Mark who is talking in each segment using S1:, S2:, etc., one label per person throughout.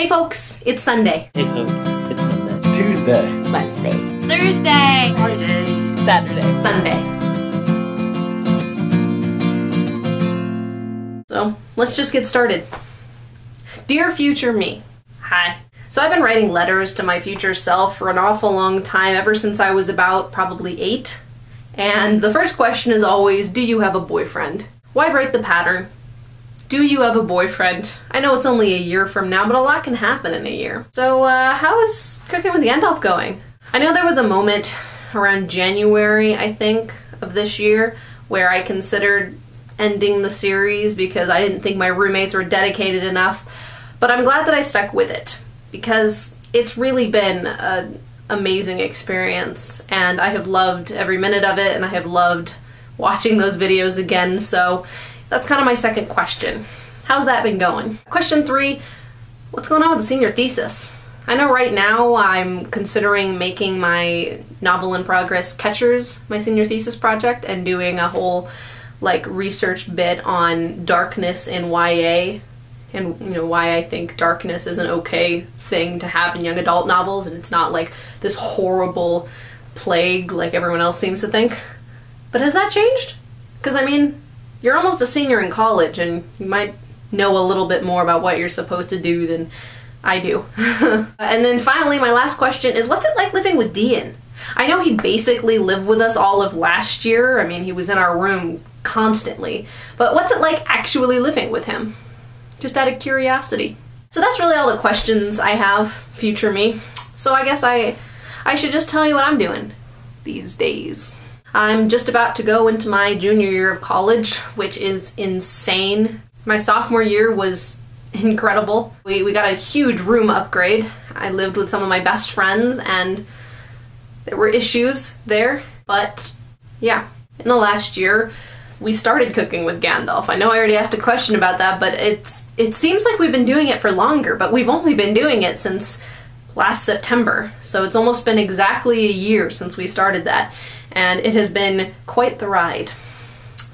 S1: Hey folks, it's Sunday.
S2: Hey folks, it's Monday.
S3: Tuesday.
S1: Wednesday.
S4: Thursday.
S2: Friday.
S4: Saturday.
S1: Sunday. So, let's just get started. Dear future me. Hi. So I've been writing letters to my future self for an awful long time, ever since I was about probably 8. And the first question is always, do you have a boyfriend? Why break the pattern? Do you have a boyfriend? I know it's only a year from now, but a lot can happen in a year. So how is Cooking with Gandalf going? I know there was a moment around January, I think, of this year where I considered ending the series because I didn't think my roommates were dedicated enough, but I'm glad that I stuck with it because it's really been an amazing experience and I have loved every minute of it and I have loved watching those videos again, so that's kind of my second question. How's that been going? Question 3, what's going on with the senior thesis? I know right now I'm considering making my novel in progress Catchers my senior thesis project and doing a whole research bit on darkness in YA and why I think darkness is an okay thing to have in young adult novels and it's not like this horrible plague like everyone else seems to think. But has that changed? Because I mean, you're almost a senior in college and you might know a little bit more about what you're supposed to do than I do. And then finally, my last question is, what's it like living with Dean? I know he basically lived with us all of last year. I mean, he was in our room constantly. But what's it like actually living with him? Just out of curiosity. So that's really all the questions I have, future me. So I guess I should just tell you what I'm doing these days. I'm just about to go into my junior year of college, which is insane. My sophomore year was incredible. We got a huge room upgrade. I lived with some of my best friends and there were issues there, but yeah. In the last year, we started Cooking with Gandalf. I know I already asked a question about that, but it seems like we've been doing it for longer, but we've only been doing it since last September. So it's almost been exactly a year since we started that, and it has been quite the ride.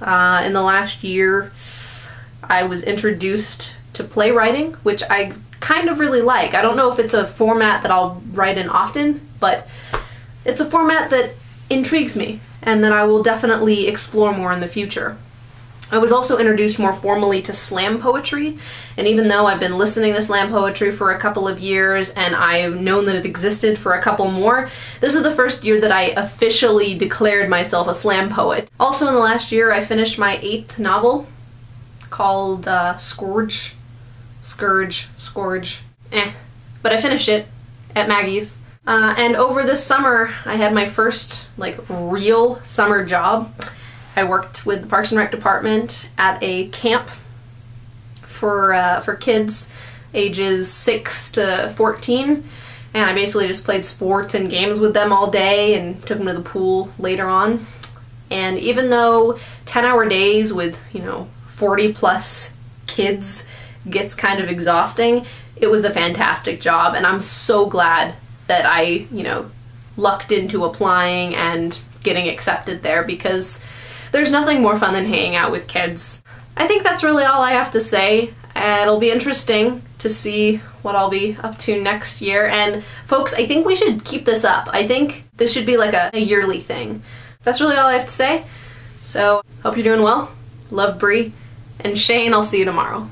S1: In the last year, I was introduced to playwriting, which I kind of really like. I don't know if it's a format that I'll write in often, but it's a format that intrigues me and that I will definitely explore more in the future. I was also introduced more formally to slam poetry, and even though I've been listening to slam poetry for a couple of years and I've known that it existed for a couple more, this is the first year that I officially declared myself a slam poet. Also in the last year, I finished my 8th novel called Scourge. But I finished it at Maggie's. And over this summer, I had my first real summer job. I worked with the Parks and Rec department at a camp for kids ages 6 to 14, and I basically just played sports and games with them all day and took them to the pool later on. And even though 10-hour days with 40 plus kids gets kind of exhausting, it was a fantastic job, and I'm so glad that I lucked into applying and getting accepted there, because there's nothing more fun than hanging out with kids. I think that's really all I have to say. It'll be interesting to see what I'll be up to next year. And folks, I think we should keep this up. I think this should be like a yearly thing. That's really all I have to say. So, hope you're doing well. Love, Bree. And Shane, I'll see you tomorrow.